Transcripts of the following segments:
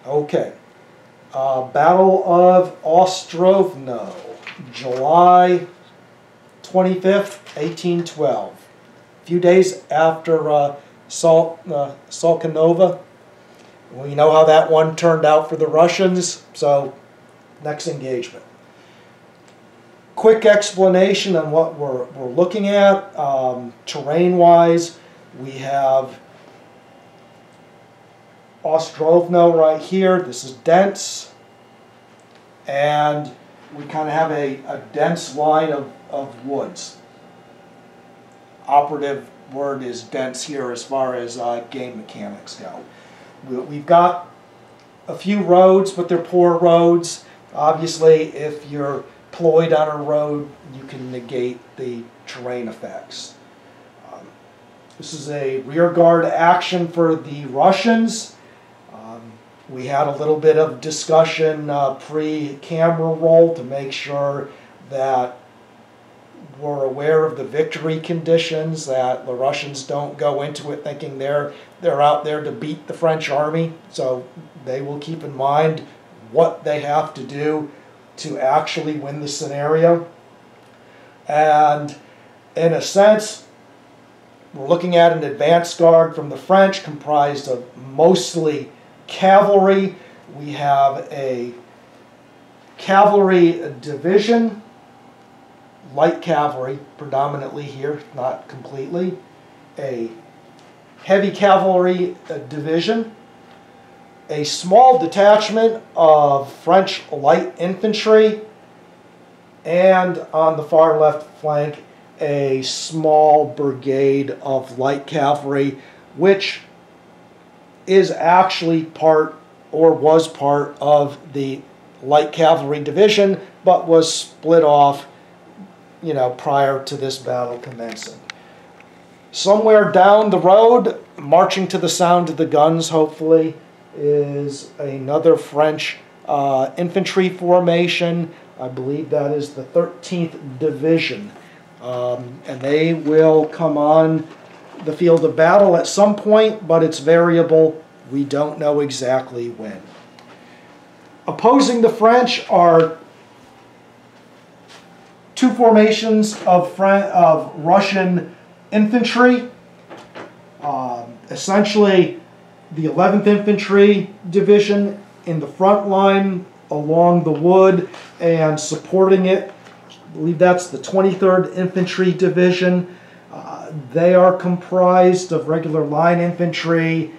Okay. Battle of Ostronovo, July 25th, 1812. A few days after Solkanova. We know how that one turned out for the Russians, so next engagement. Quick explanation on what we're looking at. Terrain-wise, we have Ostronovo right here. This is dense, and we kind of have a dense line of woods. Operative word is dense here as far as game mechanics go. We've got a few roads, but they're poor roads. Obviously, if you're deployed on a road, you can negate the terrain effects. This is a rearguard action for the Russians. We had a little bit of discussion pre-camera roll to make sure that we're aware of the victory conditions, that the Russians don't go into it thinking they're out there to beat the French army. So they will keep in mind what they have to do to actually win the scenario. And in a sense, we're looking at an advance guard from the French comprised of mostly cavalry. We have a cavalry division, light cavalry predominantly here, not completely, a heavy cavalry division, a small detachment of French light infantry, and on the far left flank a small brigade of light cavalry, which is actually part or was part of the light cavalry division, but was split off, prior to this battle commencing. Somewhere down the road, marching to the sound of the guns, hopefully, is another French infantry formation. I believe that is the 13th Division. And they will come on the field of battle at some point, but it's variable. We don't know exactly when. Opposing the French are two formations of Russian infantry. Essentially, the 11th Infantry Division in the front line along the wood and supporting it. I believe that's the 23rd Infantry Division. They are comprised of regular line infantry,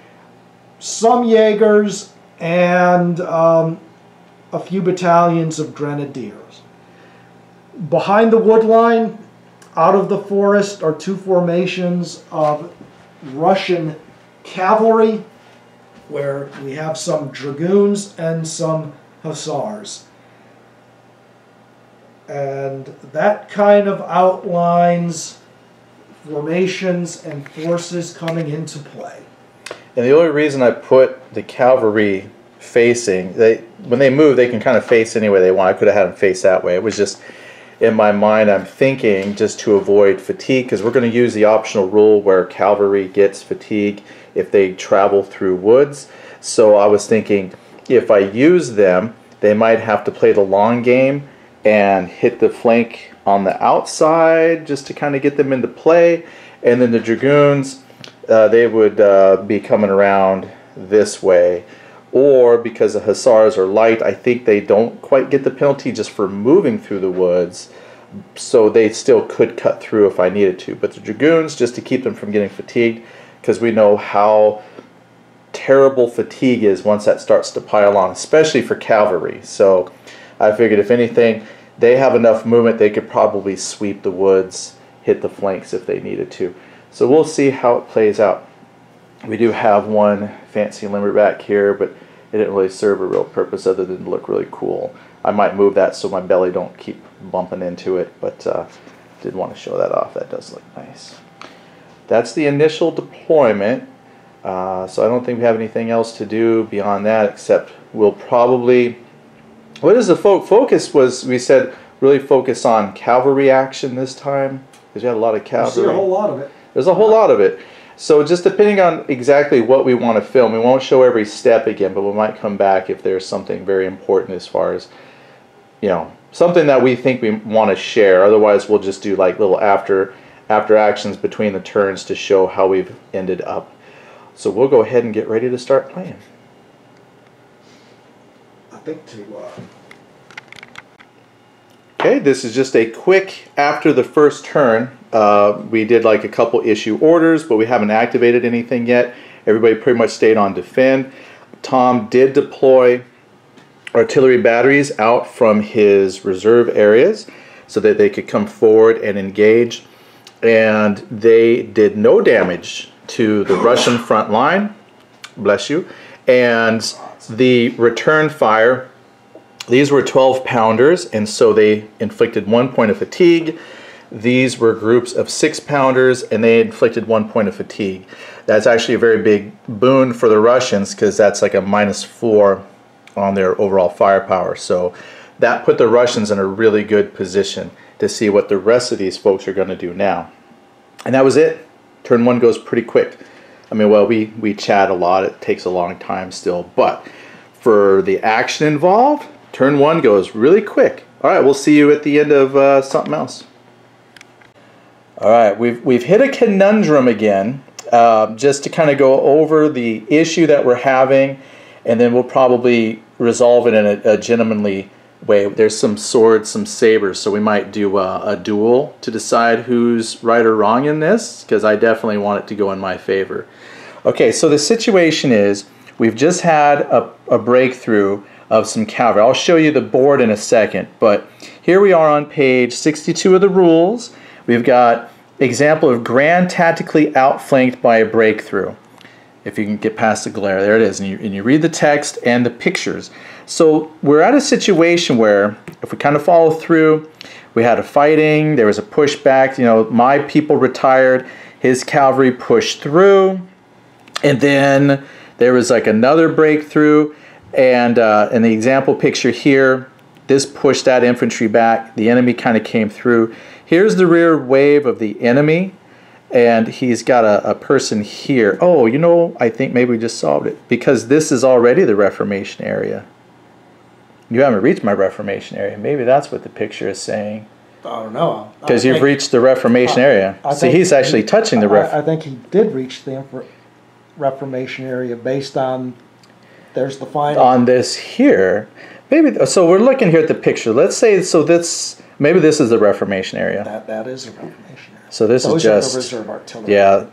some Jaegers, and a few battalions of grenadiers. Behind the wood line, out of the forest, are two formations of Russian cavalry, where we have some dragoons and some hussars. And that kind of outlines formations and forces coming into play. And the only reason I put the cavalry facing, when they move, they can kind of face any way they want. I could have had them face that way. It was just, in my mind, I'm thinking just to avoid fatigue, because we're going to use the optional rule where cavalry gets fatigue if they travel through woods. So I was thinking, if I use them, they might have to play the long game and hit the flank on the outside just to kind of get them into play. And then the dragoons, they would be coming around this way. Or because the hussars are light, I think they don't quite get the penalty just for moving through the woods. So they still could cut through if I needed to. But the dragoons, just to keep them from getting fatigued, because we know how terrible fatigue is once that starts to pile on, especially for cavalry. So I figured if anything, they have enough movement, they could probably sweep the woods, hit the flanks if they needed to. So we'll see how it plays out. We do have one fancy limberback here, but it didn't really serve a real purpose other than to look really cool. I might move that so my belly don't keep bumping into it, but did want to show that off. That does look nice. That's the initial deployment. So I don't think we have anything else to do beyond that, except we'll probably, what is the focus was, we said really focus on cavalry action this time, because we had a lot of cavalry. You'll see a whole lot of it. There's a whole lot of it. So just depending on exactly what we want to film, we won't show every step again, but we might come back if there's something very important as far as, you know, something that we think we want to share. Otherwise, we'll just do like little after actions between the turns to show how we've ended up. So we'll go ahead and get ready to start playing. I think Okay, this is just a quick after the first turn. We did like a couple issue orders, but we haven't activated anything yet. Everybody pretty much stayed on defend. Tom did deploy artillery batteries out from his reserve areas so that they could come forward and engage. And they did no damage to the Russian front line. Bless you. And the return fire, these were 12-pounders, and so they inflicted 1 point of fatigue. These were groups of 6-pounders, and they inflicted 1 point of fatigue. That's actually a very big boon for the Russians because that's like a -4 on their overall firepower. So that put the Russians in a really good position to see what the rest of these folks are going to do now. And that was it. Turn 1 goes pretty quick. I mean, well, we chat a lot. It takes a long time still. But for the action involved, turn 1 goes really quick. All right, we'll see you at the end of something else. All right, we've hit a conundrum again, just to kind of go over the issue that we're having, and then we'll probably resolve it in a gentlemanly way. There's some swords, some sabers, so we might do a duel to decide who's right or wrong in this, because I definitely want it to go in my favor. Okay, so the situation is we've just had a breakthrough of some cavalry. I'll show you the board in a second, but here we are on page 62 of the rules. We've got example of grand tactically outflanked by a breakthrough. If you can get past the glare, there it is, and you read the text and the pictures. So we're at a situation where, if we kind of follow through, we had a fighting, there was a pushback, you know, my people retired, his cavalry pushed through, and then there was like another breakthrough, and in the example picture here, this pushed that infantry back, the enemy kind of came through. Here's the rear wave of the enemy, and he's got a person here. Oh, you know, I think maybe we just solved it, because this is already the Reformation area. You haven't reached my Reformation area. Maybe that's what the picture is saying. I don't know. Because you've reached the Reformation area. See, he's actually touching the I think he did reach the Reformation area based on, there's the final. On this here. Maybe, so we're looking here at the picture. Let's say, so this, maybe this is the Reformation area. That is a Reformation area. So this is just, are the reserve artillery. Yeah,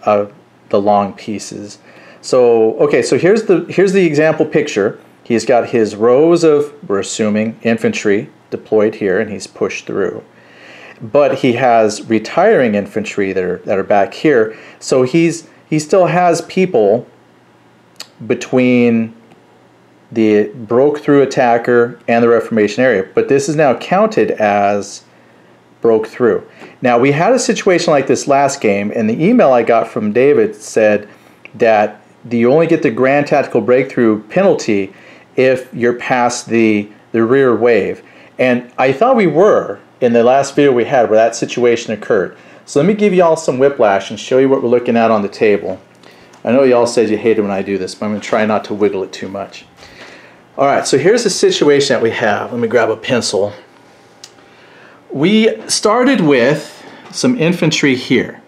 the long pieces. So, okay, so here's the example picture. He's got his rows of, we're assuming, infantry deployed here, and he's pushed through. But he has retiring infantry that are back here. So he still has people between the broke-through attacker and the Reformation area. But this is now counted as broke through. Now, we had a situation like this last game, and the email I got from David said that you only get the grand tactical breakthrough penalty if you're past the rear wave. And I thought we were in the last video we had where that situation occurred. So let me give you all some whiplash and show you what we're looking at on the table. I know you all said you hated when I do this, but I'm going to try not to wiggle it too much. All right, so here's the situation that we have. Let me grab a pencil. We started with some infantry here,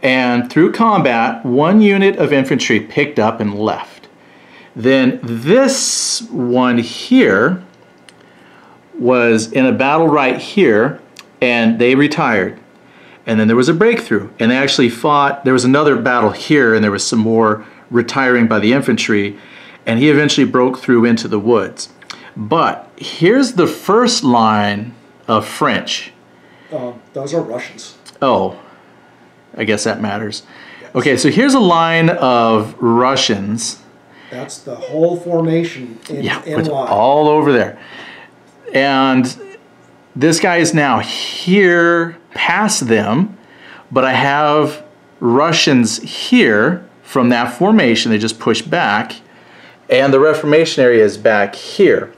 and through combat, one unit of infantry picked up and left. Then this one here was in a battle right here, and they retired. And then there was a breakthrough, and they actually fought. There was another battle here, and there was some more retiring by the infantry, and he eventually broke through into the woods. But here's the first line of French. Those are Russians. Oh, I guess that matters. Yes. Okay, so here's a line of Russians. That's the whole formation in line. All over there. And this guy is now here past them, but I have Russians here from that formation. They just pushed back, and the Reformation area is back here.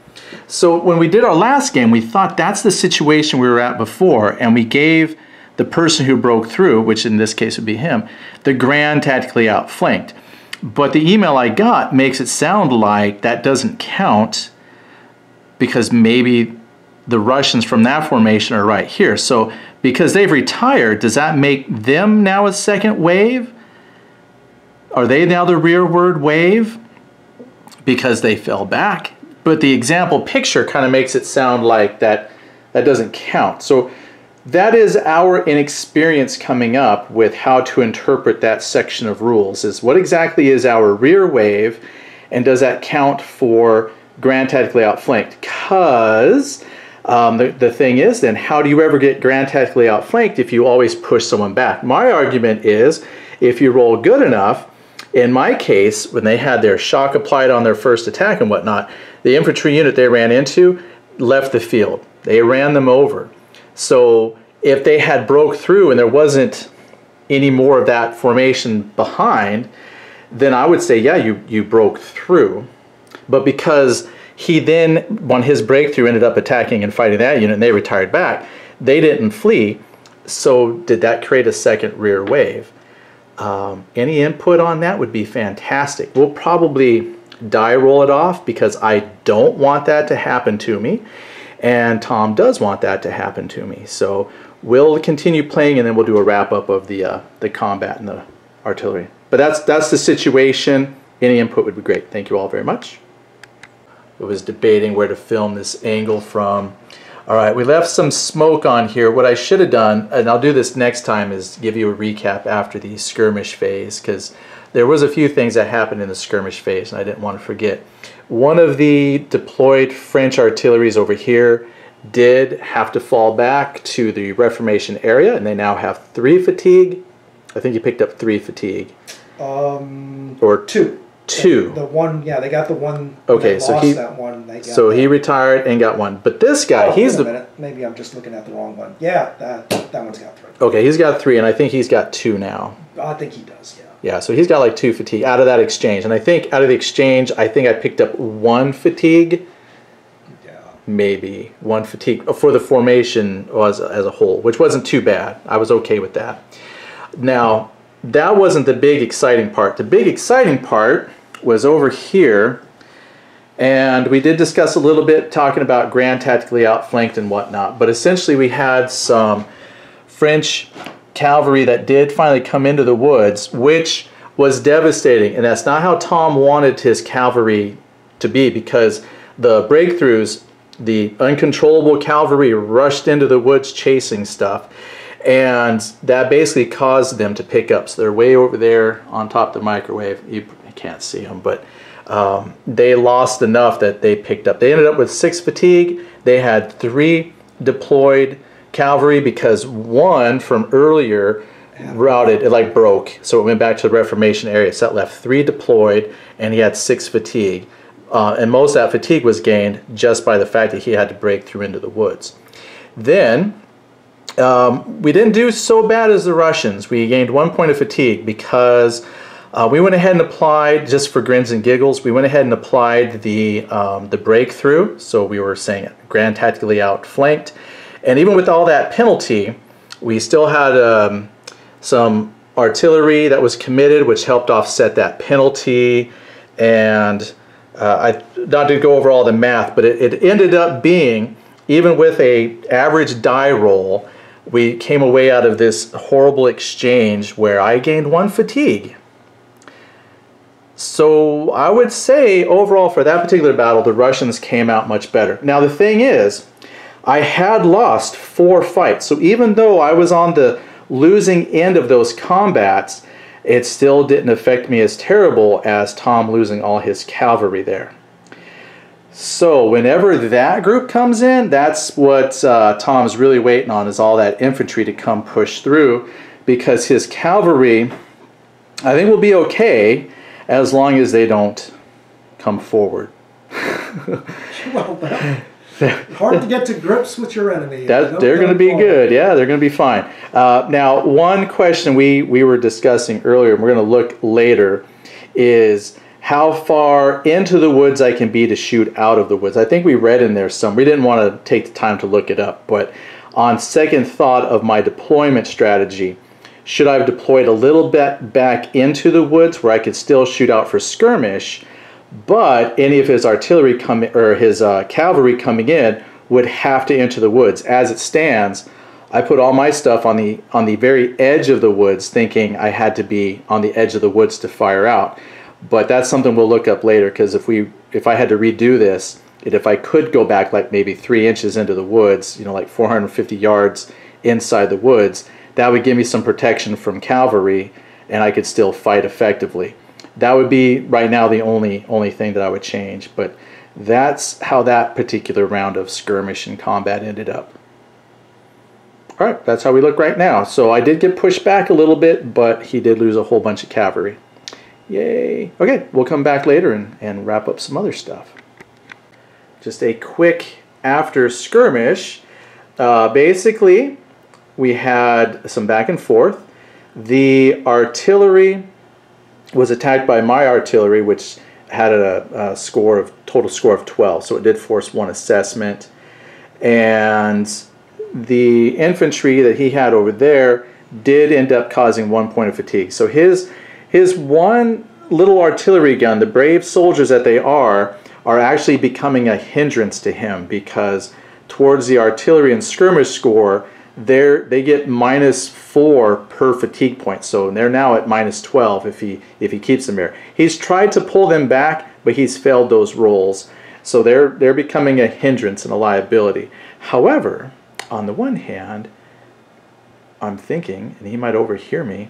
So when we did our last game, we thought that's the situation we were at before, and we gave the person who broke through, which in this case would be him, the grand tactically outflanked. But the email I got makes it sound like that doesn't count because maybe the Russians from that formation are right here. So because they've retired, does that make them now a second wave? Are they now the rearward wave because they fell back? But the example picture kind of makes it sound like that doesn't count. So that is our inexperience coming up with how to interpret that section of rules, is what exactly is our rear wave, and does that count for grand tactically outflanked? Because the thing is then, how do you ever get grand tactically outflanked if you always push someone back? My argument is, if you roll good enough, in my case, when they had their shock applied on their first attack and whatnot, the infantry unit they ran into left the field. They ran them over. So if they had broke through and there wasn't any more of that formation behind, then I would say, yeah, you broke through. But because he then, on his breakthrough, ended up attacking and fighting that unit and they retired back, they didn't flee. So did that create a second rear wave? Any input on that would be fantastic. We'll probably die roll it off because I don't want that to happen to me, and Tom does want that to happen to me. So we'll continue playing and then we'll do a wrap up of the combat and the artillery. But that's the situation. Any input would be great. Thank you all very much. I was debating where to film this angle from. All right, we left some smoke on here. What I should have done, and I'll do this next time, is give you a recap after the skirmish phase, because there was a few things that happened in the skirmish phase and I didn't want to forget. One of the deployed French artilleries over here did have to fall back to the Reformation area, and they now have 3 fatigue. I think you picked up 3 fatigue. Or 2. 2. The one, yeah, they got the one. Okay, so he retired and got 1. But this guy, he's wait a minute. Maybe I'm just looking at the wrong one. Yeah, that one's got 3. Okay, he's got 3, and I think he's got 2 now. I think he does, yeah. Yeah, so he's got like 2 fatigue out of that exchange, and I think out of the exchange, I think I picked up 1 fatigue. Yeah. Maybe 1 fatigue for the formation as a whole, which wasn't too bad. I was okay with that. Now, that wasn't the big exciting part. The big exciting part was over here, and we did discuss a little bit talking about grand tactically outflanked and whatnot, but essentially we had some French cavalry that did finally come into the woods, which was devastating, and that's not how Tom wanted his cavalry to be, because the breakthroughs, the uncontrollable cavalry rushed into the woods chasing stuff, and that basically caused them to pick up. So they're way over there on top of the microwave. You can't see them, but they lost enough that they picked up. They ended up with 6 fatigue. They had 3 deployed cavalry because 1 from earlier routed, it like broke. So it went back to the Reformation area. So that left 3 deployed, and he had 6 fatigue. And most of that fatigue was gained just by the fact that he had to break through into the woods. Then we didn't do so bad as the Russians. We gained 1 point of fatigue because we went ahead and applied, just for grins and giggles, we went ahead and applied the breakthrough. So we were saying grand tactically outflanked. And even with all that penalty, we still had some artillery that was committed, which helped offset that penalty. And not to go over all the math, but it ended up being, even with a average die roll, we came away out of this horrible exchange where I gained 1 fatigue. So I would say overall for that particular battle, the Russians came out much better. Now the thing is, I had lost 4 fights, so even though I was on the losing end of those combats, it still didn't affect me as terrible as Tom losing all his cavalry there. So whenever that group comes in, that's what Tom's really waiting on, is all that infantry to come push through, because his cavalry, I think, will be okay as long as they don't come forward. Well, hard to get to grips with your enemy. They're going to be good. Yeah, they're going to be fine. Now, one question we were discussing earlier, and we're going to look later, is how far into the woods I can be to shoot out of the woods. I think we read in there some. We didn't want to take the time to look it up, but on second thought of my deployment strategy, should I have deployed a little bit back into the woods where I could still shoot out for skirmish, but any of his artillery coming or his cavalry coming in would have to enter the woods. As it stands, I put all my stuff on the very edge of the woods, thinking I had to be on the edge of the woods to fire out. But that's something we'll look up later, because if I had to redo this, and if I could go back like maybe 3 inches into the woods, you know, like 450 yards inside the woods, that would give me some protection from cavalry, and I could still fight effectively. That would be right now the only thing that I would change. But that's how that particular round of skirmish and combat ended up. All right, that's how we look right now. So I did get pushed back a little bit, but he did lose a whole bunch of cavalry. Yay. Okay, we'll come back later and wrap up some other stuff. Just a quick after skirmish. Basically, we had some back and forth. The artillery was attacked by my artillery, which had a total score of 12, so it did force 1 assessment. And the infantry that he had over there did end up causing 1 point of fatigue. So his one little artillery gun, the brave soldiers that they are actually becoming a hindrance to him, because towards the artillery and skirmish score, they get -4 per fatigue point. So they're now at -12 if he keeps them there. He's tried to pull them back, but he's failed those rolls. So they're becoming a hindrance and a liability. However, on the one hand, I'm thinking, and he might overhear me,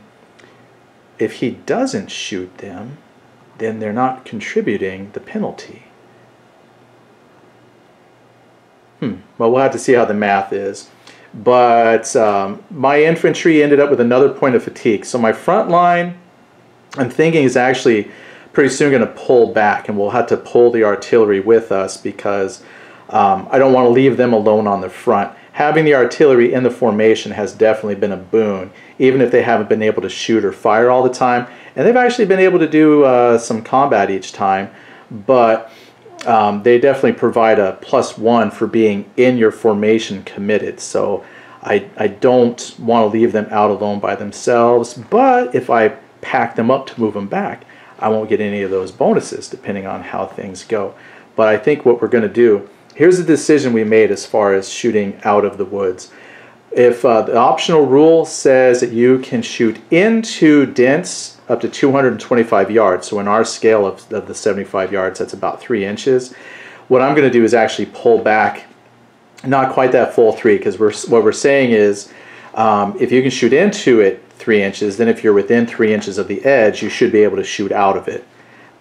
if he doesn't shoot them, then they're not contributing the penalty. Well, we'll have to see how the math is. But my infantry ended up with another point of fatigue. So my front line, I'm thinking, is actually pretty soon going to pull back, and we'll have to pull the artillery with us, because I don't want to leave them alone on the front. Having the artillery in the formation has definitely been a boon, even if they haven't been able to shoot or fire all the time. And they've actually been able to do some combat each time, but they definitely provide a +1 for being in your formation committed. So I don't want to leave them out alone by themselves, but if I pack them up to move them back, I won't get any of those bonuses depending on how things go. But I think what we're going to do, here's the decision we made as far as shooting out of the woods. If the optional rule says that you can shoot into dents up to 225 yards, so in our scale of the 75 yards, that's about 3 inches. What I'm going to do is actually pull back, not quite that full 3, because what we're saying is if you can shoot into it 3 inches, then if you're within 3 inches of the edge, you should be able to shoot out of it.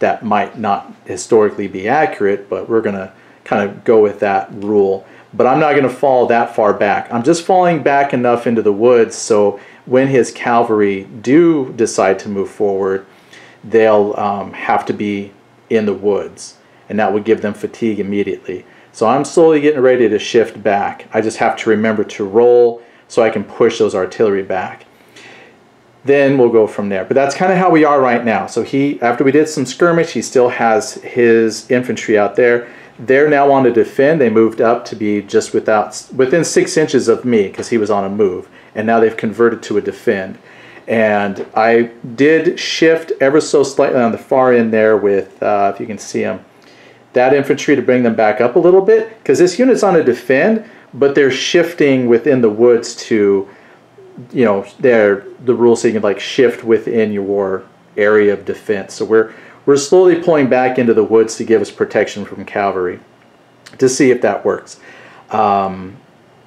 That might not historically be accurate, but we're going to kind of go with that rule. But I'm not going to fall that far back. I'm just falling back enough into the woods so when his cavalry do decide to move forward, they'll have to be in the woods, and that would give them fatigue immediately. So I'm slowly getting ready to shift back. I just have to remember to roll so I can push those artillery back. Then we'll go from there. But that's kind of how we are right now. So after we did some skirmish, he still has his infantry out there. They're now on to defend. They moved up to be just within 6 inches of me, because he was on a move. And now they've converted to a defend. And I did shift ever so slightly on the far end there with, if you can see them, that infantry to bring them back up a little bit, because this unit's on a defend, but they're shifting within the woods to, you know, the rule so you can like shift within your area of defense. So we're slowly pulling back into the woods to give us protection from cavalry, to see if that works. But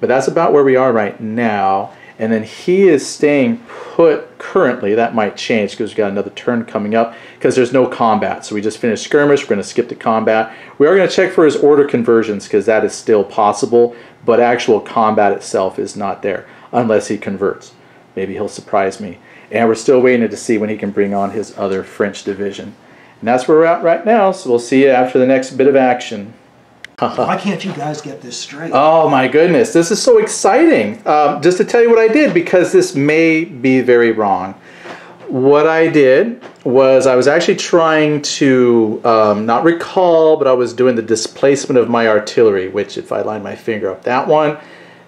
that's about where we are right now. And then he is staying put currently. That might change because we've got another turn coming up, because there's no combat. So we just finished skirmish. We're going to skip to combat. We are going to check for his order conversions, because that is still possible, but actual combat itself is not there unless he converts. Maybe he'll surprise me. And we're still waiting to see when he can bring on his other French division. And that's where we're at right now, so we'll see you after the next bit of action. Why can't you guys get this straight? Oh my goodness, this is so exciting. Just to tell you what I did, because this may be very wrong. What I did was I was actually trying to not recall, but I was doing the displacement of my artillery, which if I line my finger up, that one,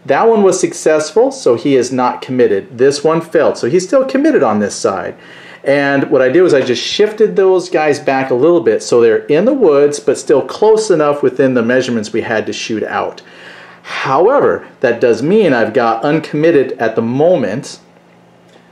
That one was successful, so he is not committed. This one failed, so he's still committed on this side. And what I did was I just shifted those guys back a little bit so they're in the woods, but still close enough within the measurements we had to shoot out. However, that does mean I've got uncommitted at the moment.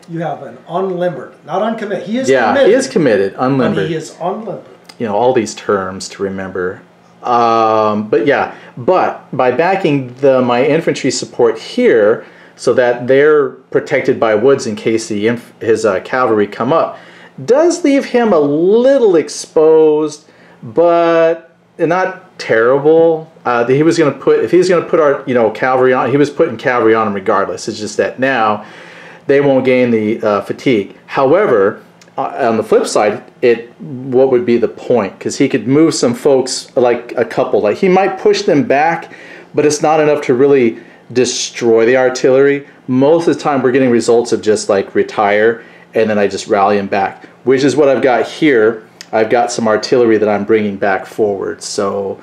You have an unlimbered, not uncommitted. He is committed. Yeah, he is committed, unlimbered. But he is unlimbered. You know, all these terms to remember. But yeah, but by backing my infantry support here so that they're protected by woods in case his cavalry come up, does leave him a little exposed, but not terrible. He was going to put, if he's going to put our cavalry on, he was putting cavalry on him regardless. It's just that now they won't gain the fatigue. However, on the flip side, what would be the point? Because he could move some folks, like a couple. Like he might push them back, but it's not enough to really destroy the artillery. Most of the time, we're getting results of just like retire, and then I just rally them back, which is what I've got here. I've got some artillery that I'm bringing back forward. So,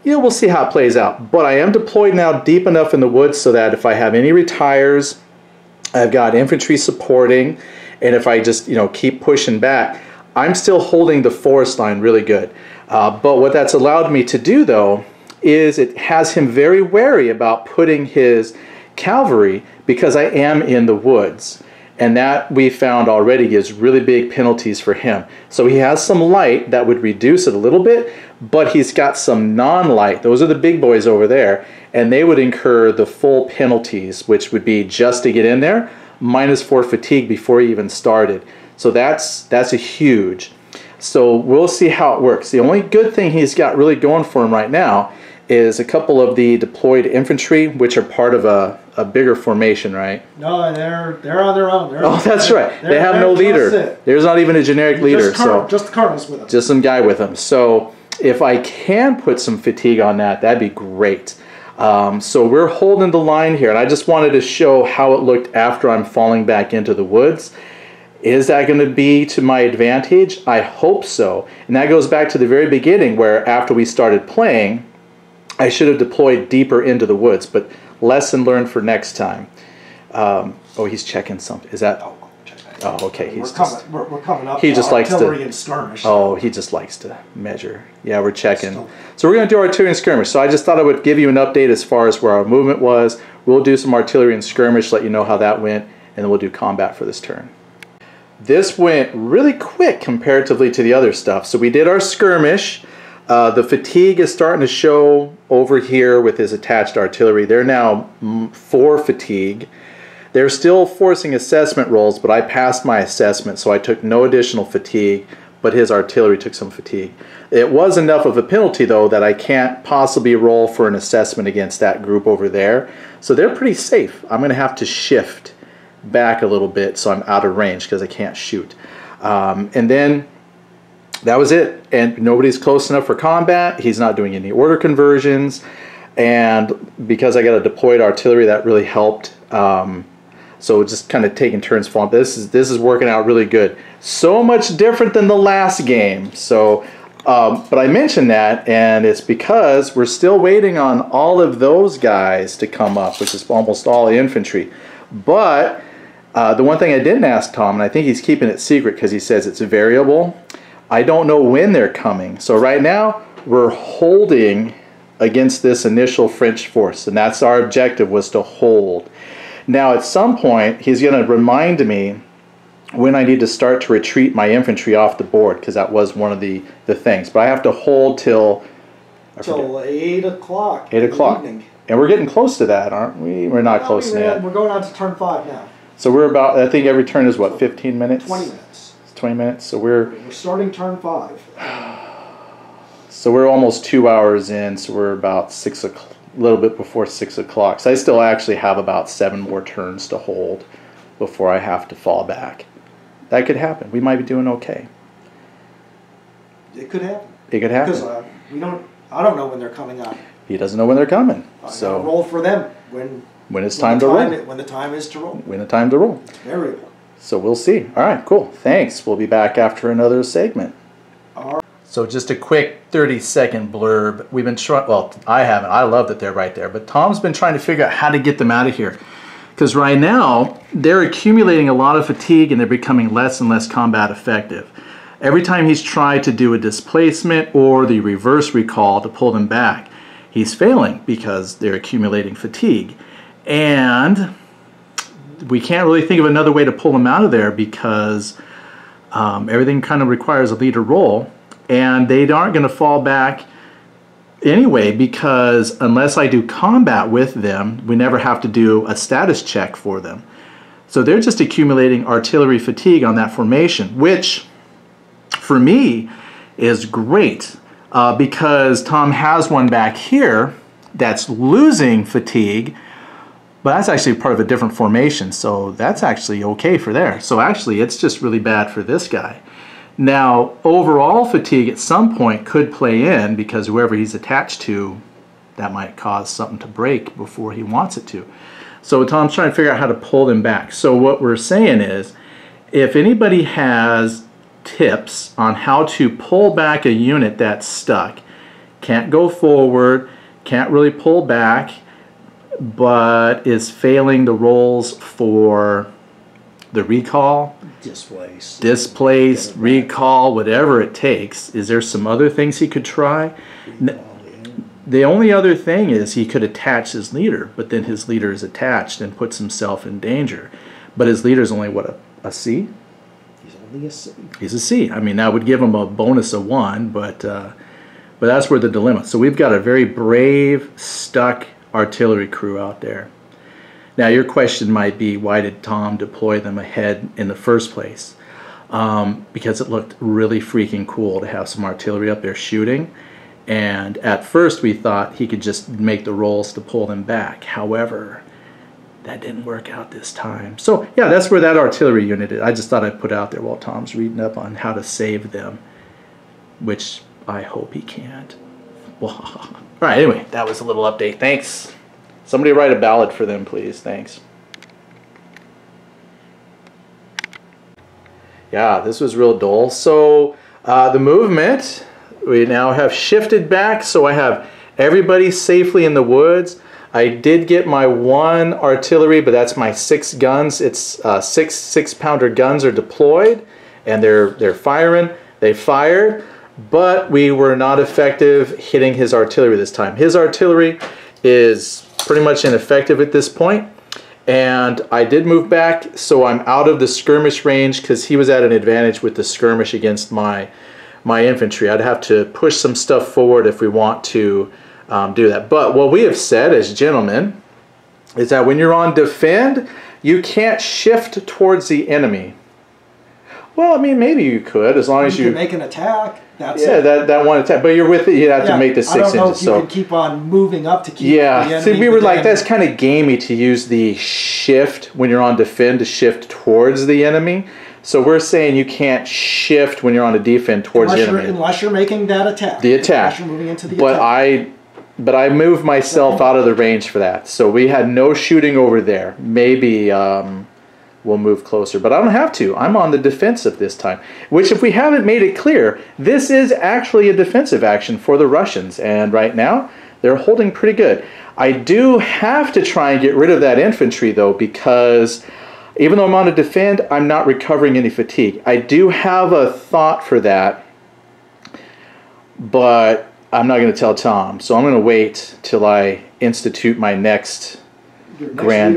we'll see how it plays out. But I am deployed now deep enough in the woods so that if I have any retires, I've got infantry supporting. And if I just, keep pushing back, I'm still holding the forest line really good. But what that's allowed me to do, though, is it has him very wary about putting his cavalry because I am in the woods. And that we found already gives really big penalties for him. So he has some light that would reduce it a little bit, but he's got some non-light. Those are the big boys over there, and they would incur the full penalties, which would be just to get in there, -4 fatigue before he even started. So that's a huge. So we'll see how it works. The only good thing he's got really going for him right now is a couple of the deployed infantry, which are part of a bigger formation, right? No, they're on their own. That's right. They have no leader. There's not even a generic leader. Just the colonels with them. Just some guy with them. So if I can put some fatigue on that, that'd be great. So we're holding the line here, and I just wanted to show how it looked after I'm falling back into the woods. Is that going to be to my advantage? I hope so. And that goes back to the very beginning where after we started playing, I should have deployed deeper into the woods, but lesson learned for next time. Oh, he's checking something. Is that... Oh, okay. We're coming up. He just likes to artillery and skirmish. Oh, he just likes to measure. Yeah, we're checking. So we're going to do artillery and skirmish. So I just thought I would give you an update as far as where our movement was. We'll do some artillery and skirmish, let you know how that went, and then we'll do combat for this turn. This went really quick comparatively to the other stuff. So we did our skirmish. The fatigue is starting to show over here with his attached artillery. They're now 4 fatigue. They're still forcing assessment rolls, but I passed my assessment, so I took no additional fatigue, but his artillery took some fatigue. It was enough of a penalty, though, that I can't possibly roll for an assessment against that group over there. So they're pretty safe. I'm going to have to shift back a little bit so I'm out of range because I can't shoot. And then that was it. And nobody's close enough for combat. He's not doing any order conversions. And because I got a deployed artillery, that really helped. So just kind of taking turns falling. This is working out really good. So much different than the last game. So, but I mentioned that, and it's because we're still waiting on all of those guys to come up, which is almost all infantry. But the one thing I didn't ask Tom, and I think he's keeping it secret because he says it's variable. I don't know when they're coming. So right now we're holding against this initial French force, and that's our objective, was to hold. Now at some point he's going to remind me when I need to start to retreat my infantry off the board, because that was one of the things. But I have to hold till 8 o'clock. 8 o'clock. And we're getting close to that, aren't we? We're not close yet. We're going on to turn 5 now. So we're about, I think every turn is what, 15 minutes? 20 minutes. It's 20 minutes. So we're starting turn 5. So we're almost 2 hours in, so we're about 6 o'clock. A little bit before 6 o'clock. So I still actually have about 7 more turns to hold before I have to fall back. That could happen. We might be doing okay. It could happen. It could happen. Because I don't know when they're coming up. He doesn't know when they're coming. So roll for them when it's time to roll. When the time is to roll. When the time to roll. Variable. So we'll see. All right, cool. Thanks. We'll be back after another segment. All right. So just a quick 30-second blurb. We've been trying, well, I haven't. I love that they're right there. But Tom's been trying to figure out how to get them out of here. Because right now, they're accumulating a lot of fatigue and they're becoming less and less combat effective. Every time he's tried to do a displacement or the reverse recall to pull them back, he's failing because they're accumulating fatigue. And we can't really think of another way to pull them out of there because everything kind of requires a leader role. And they aren't going to fall back anyway because unless I do combat with them, we never have to do a status check for them. So they're just accumulating artillery fatigue on that formation, which for me is great because Tom has one back here that's losing fatigue, but that's actually part of a different formation, so that's actually okay for there. So actually it's just really bad for this guy. Now overall fatigue at some point could play in because whoever he's attached to, that might cause something to break before he wants it to. So Tom's trying to figure out how to pull them back. So what we're saying is, if anybody has tips on how to pull back a unit that's stuck, can't go forward, can't really pull back, but is failing the rolls for the recall, displace, recall, whatever it takes, is there some other things he could try? The only other thing is he could attach his leader, but then his leader is attached and puts himself in danger. But his leader is only, what, a C? He's only a C. He's a C. I mean, that would give him a bonus of 1, but that's where the dilemma. So we've got a very brave, stuck artillery crew out there. Now your question might be, why did Tom deploy them ahead in the first place? Because it looked really freaking cool to have some artillery up there shooting. And at first we thought he could just make the rolls to pull them back. However, that didn't work out this time. So yeah, that's where that artillery unit is. I just thought I'd put out there while Tom's reading up on how to save them, which I hope he can't. All right, anyway, that was a little update. Thanks. Somebody write a ballad for them, please. Thanks. Yeah, this was real dull. So the movement, we now have shifted back, so I have everybody safely in the woods. I did get my 1 artillery, but that's my 6 guns. It's 6-pounder guns are deployed, and they're firing. They fired, but we were not effective hitting his artillery this time. His artillery is pretty much ineffective at this point, and I did move back, so I'm out of the skirmish range because he was at an advantage with the skirmish against my infantry. I'd have to push some stuff forward if we want to do that. But what we have said as gentlemen is that when you're on defend, you can't shift towards the enemy. Well, I mean, maybe you could, as long as you can make an attack. That's yeah, it. that one attack. But you're with it. You have to make the 6 inches. I don't know if you can keep on moving up to keep the enemy. See, we were like, that's kind of gamey to use the shift when you're on defend to shift towards the enemy. So we're saying you can't shift when you're on a defend towards the enemy. Unless you're making that attack. The attack. Unless you're moving into the attack. But I moved myself out of the range for that. So we had no shooting over there. Maybe we'll move closer. But I don't have to. I'm on the defensive this time. Which, if we haven't made it clear, this is actually a defensive action for the Russians. And right now, they're holding pretty good. I do have to try and get rid of that infantry, though, because even though I'm on a defend, I'm not recovering any fatigue. I do have a thought for that, but I'm not going to tell Tom. So I'm going to wait till I institute my next grand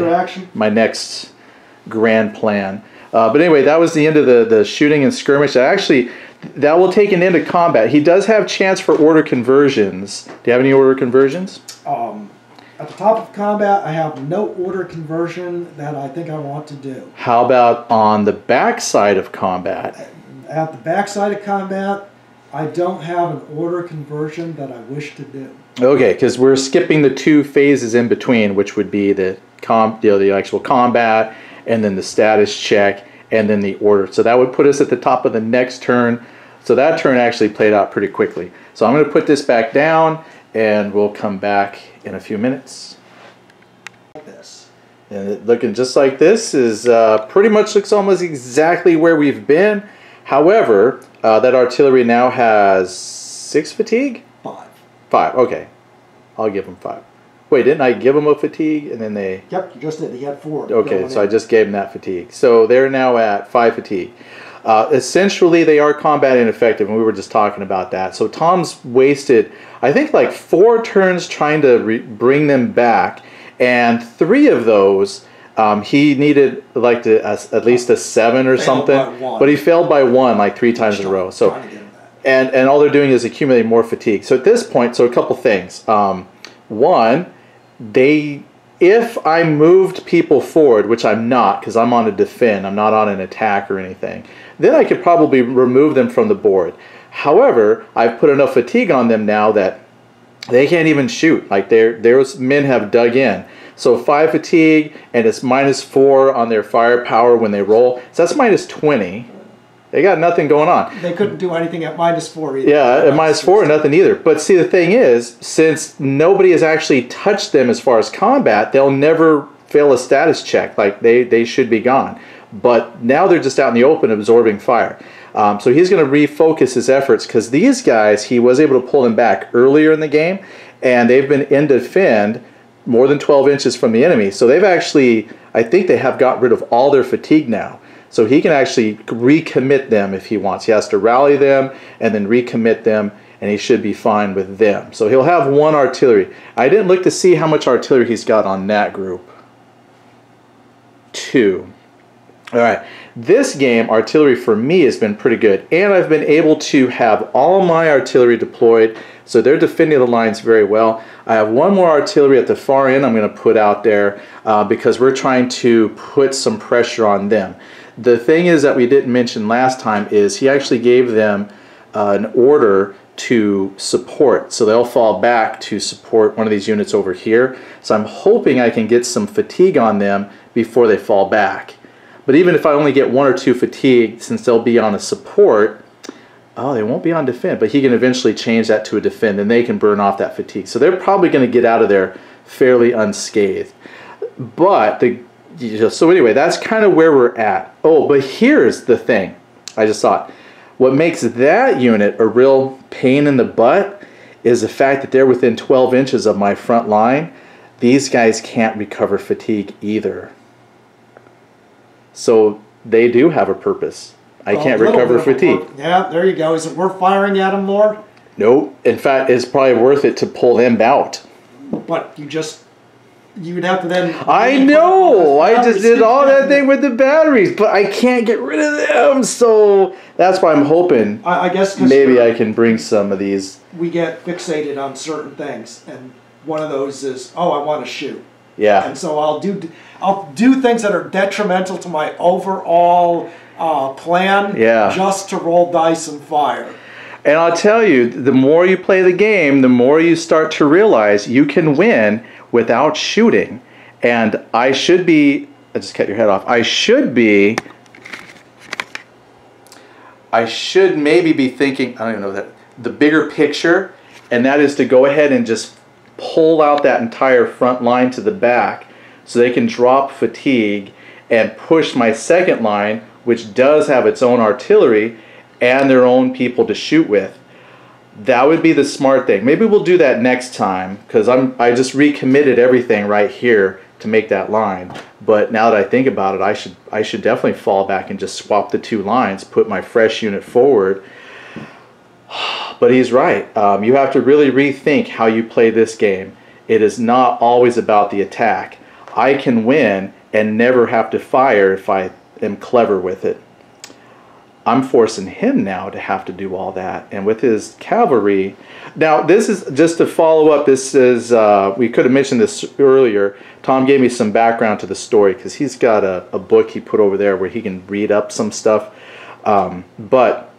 plan. But anyway, that was the end of the shooting and skirmish. Actually, that will take an end of combat. He does have chance for order conversions. Do you have any order conversions? At the top of combat, I have no order conversion that I think I want to do. How about on the back side of combat? At the back side of combat, I don't have an order conversion that I wish to do. Okay, because we're skipping the 2 phases in between, which would be the actual combat, and then the status check, and then the order. So that would put us at the top of the next turn. So that turn actually played out pretty quickly. So I'm going to put this back down, and we'll come back in a few minutes. Like this. And it looking just like this is pretty much looks almost exactly where we've been. However, That artillery now has 6 fatigue? 5. 5, okay. I'll give them 5. Wait, didn't I give them a fatigue and then they... Yep, you just did. He had 4. Okay, so I just gave them that fatigue. So they're now at 5 fatigue. Essentially, they are combat ineffective, and we were just talking about that. So Tom's wasted, I think, like 4 turns trying to bring them back, and 3 of those, he needed like at least a 7 or something, but he failed by 1 like 3 times in a row. So, and all they're doing is accumulating more fatigue. So at this point, so a couple things. One, if I moved people forward, which I'm not, because I'm on a defend, I'm not on an attack or anything, then I could probably remove them from the board. However, I've put enough fatigue on them now that they can't even shoot. Like their men have dug in. So 5 fatigue, and it's -4 on their firepower when they roll. So that's -20. They got nothing going on. They couldn't do anything at -4 either. Yeah, at -4, nothing either. But see, the thing is, since nobody has actually touched them as far as combat, they'll never fail a status check. Like they should be gone. But now they're just out in the open absorbing fire. So he's going to refocus his efforts, because these guys, he was able to pull them back earlier in the game, and they've been in defend more than 12 inches from the enemy. So they've actually, I think they have got rid of all their fatigue now. So he can actually recommit them if he wants. He has to rally them and then recommit them, and he should be fine with them. So he'll have 1 artillery. I didn't look to see how much artillery he's got on that group. 2. All right, this game, artillery for me has been pretty good, and I've been able to have all my artillery deployed, so they're defending the lines very well. I have 1 more artillery at the far end I'm going to put out there because we're trying to put some pressure on them. The thing is that we didn't mention last time is he actually gave them an order to support, so they'll fall back to support one of these units over here. So I'm hoping I can get some fatigue on them before they fall back. But even if I only get 1 or 2 fatigue, since they'll be on a support, oh, they won't be on defend, but he can eventually change that to a defend, and they can burn off that fatigue. So they're probably going to get out of there fairly unscathed. But, so anyway, that's kind of where we're at. Oh, but here's the thing. I just thought, what makes that unit a real pain in the butt is the fact that they're within 12 inches of my front line. These guys can't recover fatigue either. So they do have a purpose. I can't recover fatigue. Yeah, there you go. Is it worth firing at them more? Nope. In fact, it's probably worth it to pull them out. But you'd have to then... I know! I just did all that thing with the batteries, but I can't get rid of them, so that's why I'm hoping I guess maybe I can bring some of these. We get fixated on certain things, and one of those is, oh, I want to shoot. Yeah. And so I'll do things that are detrimental to my overall plan, just to roll dice and fire. And I'll tell you, the more you play the game, the more you start to realize you can win without shooting. And I should be, I just cut your head off, I should maybe be thinking, I don't even know that, the bigger picture, and that is to go ahead and just pull out that entire front line to the back so they can drop fatigue and push my second line, which does have its own artillery and their own people to shoot with. That would be the smart thing. Maybe we'll do that next time, because I just recommitted everything right here to make that line. But now that I think about it, I should definitely fall back and just swap the 2 lines, put my fresh unit forward. But he's right. You have to really rethink how you play this game. It is not always about the attack. I can win and never have to fire if I am clever with it. I'm forcing him now to have to do all that. And with his cavalry... Now, this is, just to follow up, this is, we could have mentioned this earlier. Tom gave me some background to the story, because he's got a book he put over there where he can read up some stuff. But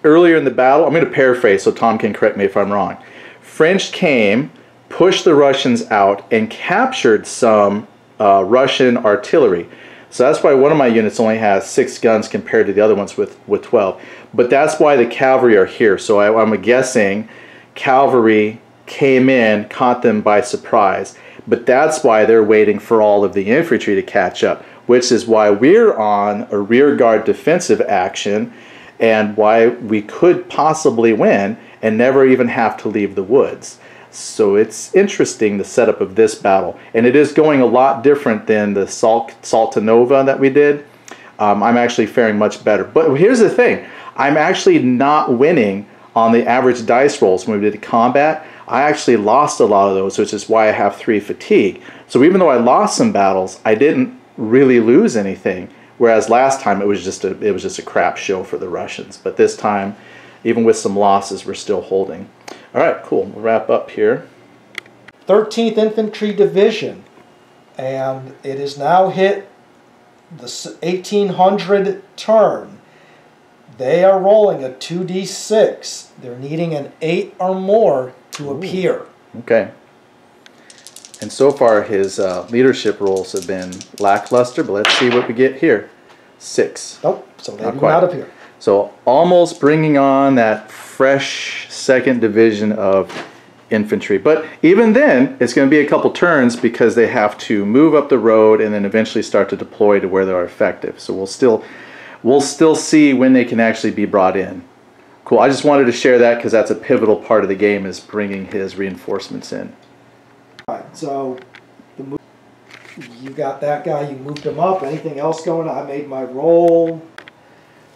earlier in the battle, I'm going to paraphrase so Tom can correct me if I'm wrong. French came, pushed the Russians out, and captured some Russian artillery. So that's why one of my units only has 6 guns compared to the other ones with 12. But that's why the cavalry are here. So I'm guessing cavalry came in, caught them by surprise. But that's why they're waiting for all of the infantry to catch up, which is why we're on a rear guard defensive action. and why we could possibly win and never even have to leave the woods. So it's interesting, the setup of this battle, and it is going a lot different than the Ostronovo that we did. I'm actually faring much better. But here's the thing, I'm actually not winning on the average dice rolls when we did combat. I actually lost a lot of those, which is why I have 3 fatigue. So even though I lost some battles, I didn't really lose anything. Whereas last time it was just a crap show for the Russians. But this time, even with some losses, we're still holding. All right, cool. We'll wrap up here. 13th Infantry Division, and it is now hit the 1800 turn. They are rolling a 2d6. They're needing an 8 or more to appear. Okay. And so far his leadership rolls have been lackluster, but let's see what we get here. 6. Nope, so they do not appear. So almost bringing on that fresh 2nd division of infantry. But even then, it's going to be a couple turns because they have to move up the road and then eventually start to deploy to where they are effective. So we'll still see when they can actually be brought in. Cool. I just wanted to share that because that's a pivotal part of the game, is bringing his reinforcements in. Right, so you got that guy, you moved him up. Anything else going on? I made my roll.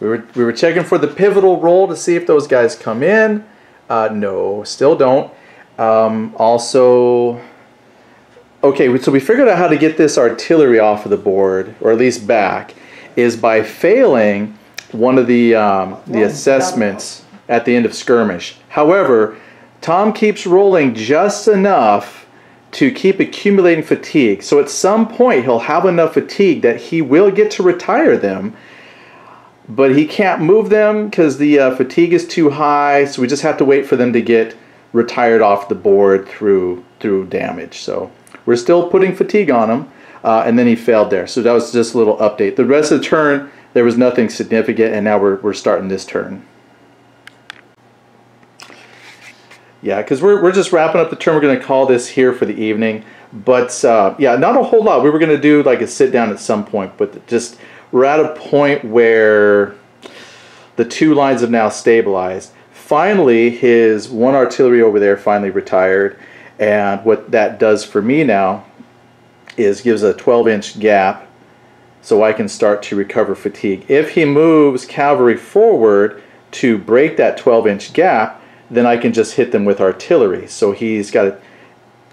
We were checking for the pivotal roll to see if those guys come in. No, still don't. Also, okay, so we figured out how to get this artillery off of the board, or at least back, is by failing one of the assessments at the end of skirmish. However, Tom keeps rolling just enough to keep accumulating fatigue. So at some point he'll have enough fatigue that he will get to retire them, but he can't move them because the fatigue is too high, so we just have to wait for them to get retired off the board through damage. So we're still putting fatigue on him, and then he failed there. So that was just a little update. The rest of the turn, there was nothing significant, and now we're starting this turn. Yeah, because we're just wrapping up the turn. We're going to call this here for the evening. But yeah, not a whole lot. We were going to do like a sit down at some point, but just we're at a point where the 2 lines have now stabilized. Finally, his 1 artillery over there finally retired, and what that does for me now is gives a 12-inch gap so I can start to recover fatigue. If he moves cavalry forward to break that 12-inch gap, then I can just hit them with artillery. So he's got to,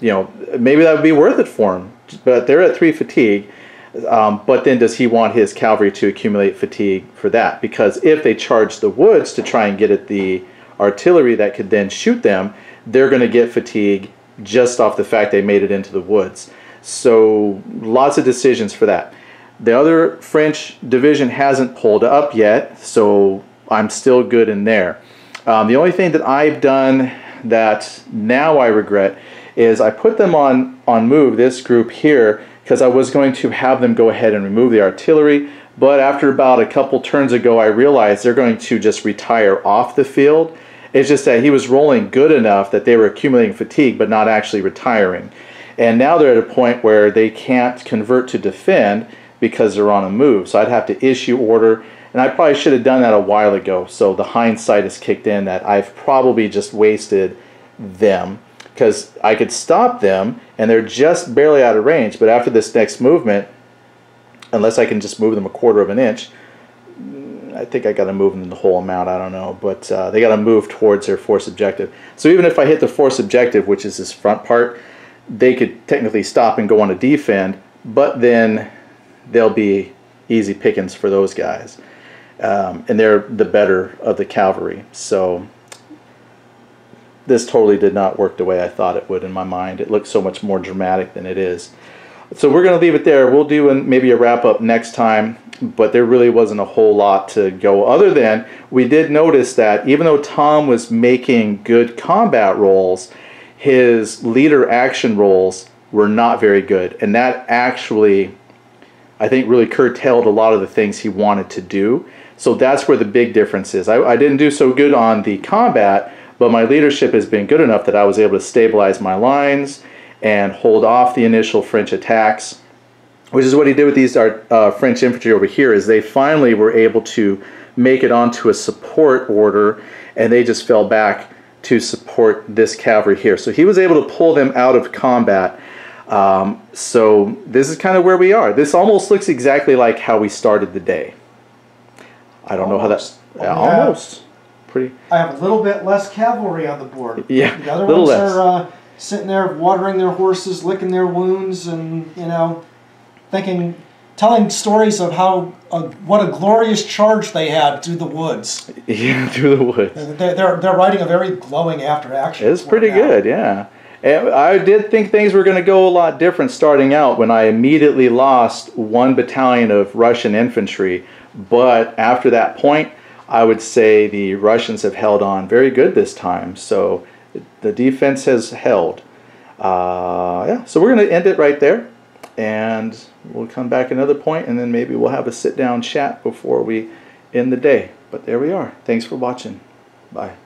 you know, maybe that would be worth it for him. But they're at 3 fatigue. But then does he want his cavalry to accumulate fatigue for that? Because if they charge the woods to try and get at the artillery that could then shoot them, they're going to get fatigue just off the fact they made it into the woods. So lots of decisions for that. The other French division hasn't pulled up yet, so I'm still good in there. The only thing that I've done that now I regret is I put them on move, this group here, because I was going to have them go ahead and remove the artillery, but after about a couple turns ago I realized they're going to just retire off the field. It's just that he was rolling good enough that they were accumulating fatigue but not actually retiring. And now they're at a point where they can't convert to defend because they're on a move. So I'd have to issue order, and I probably should have done that a while ago. So the hindsight has kicked in that I've probably just wasted them, because I could stop them and they're just barely out of range, but after this next movement, unless I can just move them 1/4 of an inch, I think I got to move them the whole amount, I don't know, but they got to move towards their force objective. So even if I hit the force objective, which is this front part, they could technically stop and go on a defend, but then they'll be easy pickings for those guys. And they're the better of the cavalry. So this totally did not work the way I thought it would in my mind. It looks so much more dramatic than it is. So we're going to leave it there. We'll do maybe a wrap-up next time, but there really wasn't a whole lot to go, other than we did notice that even though Tom was making good combat rolls, his leader action rolls were not very good. And that actually, I think, really curtailed a lot of the things he wanted to do. So that's where the big difference is. I didn't do so good on the combat, but my leadership has been good enough that I was able to stabilize my lines and hold off the initial French attacks, which is what he did with these French infantry over here, is they finally were able to make it onto a support order, and they just fell back to support this cavalry here. So he was able to pull them out of combat. So this is kind of where we are. This almost looks exactly like how we started the day. I don't know how that's almost pretty. I have a little bit less cavalry on the board. Yeah, the other little ones less. are sitting there watering their horses, licking their wounds, and telling stories of how what a glorious charge they had through the woods. Yeah, through the woods. They're writing a very glowing after action. It's pretty good, yeah. And I did think things were going to go a lot different starting out when I immediately lost 1 battalion of Russian infantry. But after that point, I would say the Russians have held on very good this time. So the defense has held. Yeah, so we're going to end it right there. And we'll come back another point, and then maybe we'll have a sit-down chat before we end the day. But there we are. Thanks for watching. Bye.